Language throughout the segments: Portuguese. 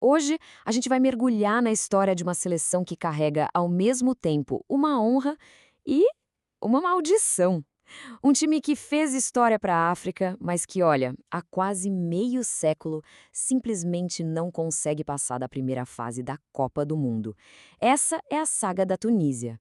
Hoje, a gente vai mergulhar na história de uma seleção que carrega, ao mesmo tempo, uma honra e uma maldição. Um time que fez história para a África, mas que, olha, há quase meio século simplesmente não consegue passar da primeira fase da Copa do Mundo. Essa é a saga da Tunísia.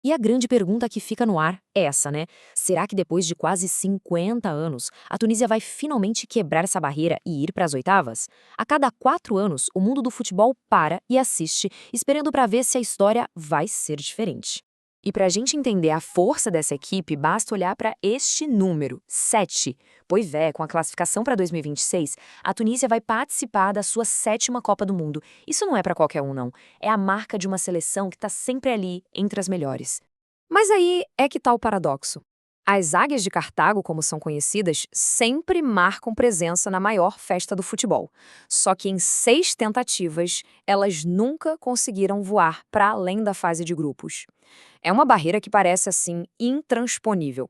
E a grande pergunta que fica no ar é essa, né? Será que depois de quase 50 anos, a Tunísia vai finalmente quebrar essa barreira e ir para as oitavas? A cada 4 anos, o mundo do futebol para e assiste, esperando para ver se a história vai ser diferente. E para a gente entender a força dessa equipe, basta olhar para este número, 7. Pois é, com a classificação para 2026, a Tunísia vai participar da sua 7ª Copa do Mundo. Isso não é para qualquer um, não. É a marca de uma seleção que está sempre ali, entre as melhores. Mas aí é que está o paradoxo. As Águias de Cartago, como são conhecidas, sempre marcam presença na maior festa do futebol. Só que em 6 tentativas, elas nunca conseguiram voar para além da fase de grupos. É uma barreira que parece, assim, intransponível.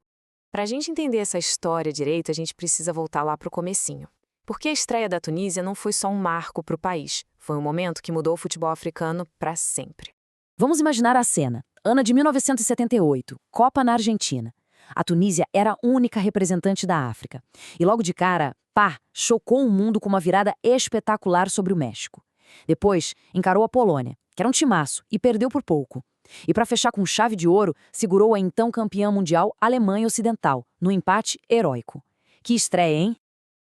Para a gente entender essa história direito, a gente precisa voltar lá para o comecinho. Porque a estreia da Tunísia não foi só um marco para o país, foi um momento que mudou o futebol africano para sempre. Vamos imaginar a cena. Ano de 1978, Copa na Argentina. A Tunísia era a única representante da África. E logo de cara, pá, chocou o mundo com uma virada espetacular sobre o México. Depois, encarou a Polônia, que era um timaço, e perdeu por pouco. E para fechar com chave de ouro, segurou a então campeã mundial Alemanha Ocidental, no empate heróico. Que estreia, hein?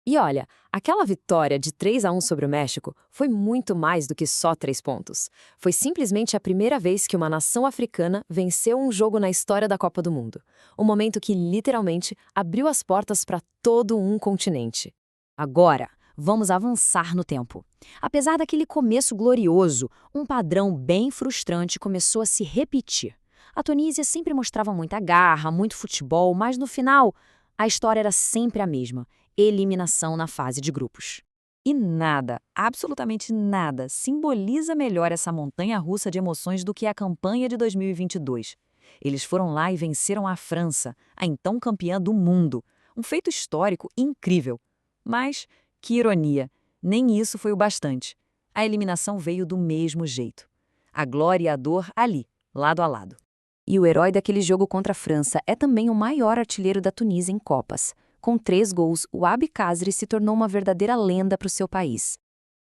E olha, aquela vitória de 3-1 sobre o México foi muito mais do que só 3 pontos. Foi simplesmente a primeira vez que uma nação africana venceu um jogo na história da Copa do Mundo. Um momento que literalmente abriu as portas para todo um continente. Agora, vamos avançar no tempo. Apesar daquele começo glorioso, um padrão bem frustrante começou a se repetir. A Tunísia sempre mostrava muita garra, muito futebol, mas no final, a história era sempre a mesma: eliminação na fase de grupos. E nada, absolutamente nada, simboliza melhor essa montanha-russa de emoções do que a campanha de 2022. Eles foram lá e venceram a França, a então campeã do mundo. Um feito histórico incrível. Mas, que ironia, nem isso foi o bastante. A eliminação veio do mesmo jeito. A glória e a dor ali, lado a lado. E o herói daquele jogo contra a França é também o maior artilheiro da Tunísia em Copas. Com 3 gols, o Abi Khazri se tornou uma verdadeira lenda para o seu país.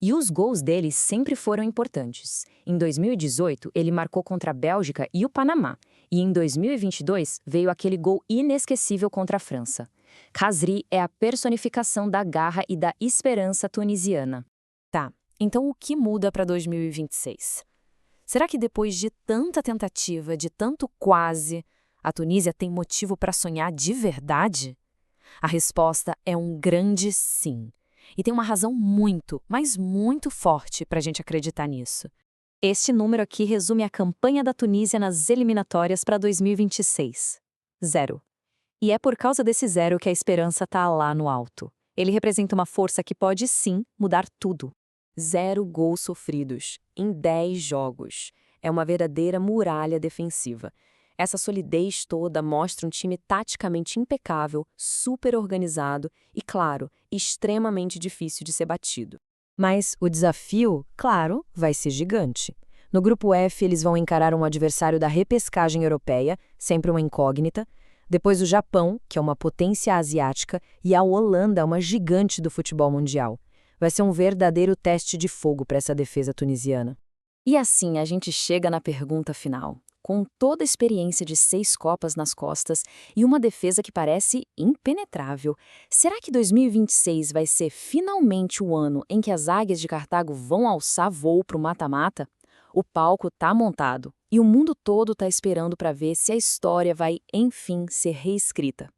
E os gols dele sempre foram importantes. Em 2018, ele marcou contra a Bélgica e o Panamá. E em 2022, veio aquele gol inesquecível contra a França. Khazri é a personificação da garra e da esperança tunisiana. Tá, então o que muda para 2026? Será que depois de tanta tentativa, de tanto quase, a Tunísia tem motivo para sonhar de verdade? A resposta é um grande sim. E tem uma razão muito, mas muito forte para a gente acreditar nisso. Este número aqui resume a campanha da Tunísia nas eliminatórias para 2026. 0. E é por causa desse 0 que a esperança está lá no alto. Ele representa uma força que pode sim mudar tudo. 0 gols sofridos em 10 jogos. É uma verdadeira muralha defensiva. Essa solidez toda mostra um time taticamente impecável, super organizado e, claro, extremamente difícil de ser batido. Mas o desafio, claro, vai ser gigante. No grupo F, eles vão encarar um adversário da repescagem europeia, sempre uma incógnita, depois o Japão, que é uma potência asiática, e a Holanda, uma gigante do futebol mundial. Vai ser um verdadeiro teste de fogo para essa defesa tunisiana. E assim a gente chega na pergunta final. Com toda a experiência de 6 Copas nas costas e uma defesa que parece impenetrável, será que 2026 vai ser finalmente o ano em que as Águias de Cartago vão alçar voo para o mata-mata? O palco está montado e o mundo todo está esperando para ver se a história vai, enfim, ser reescrita.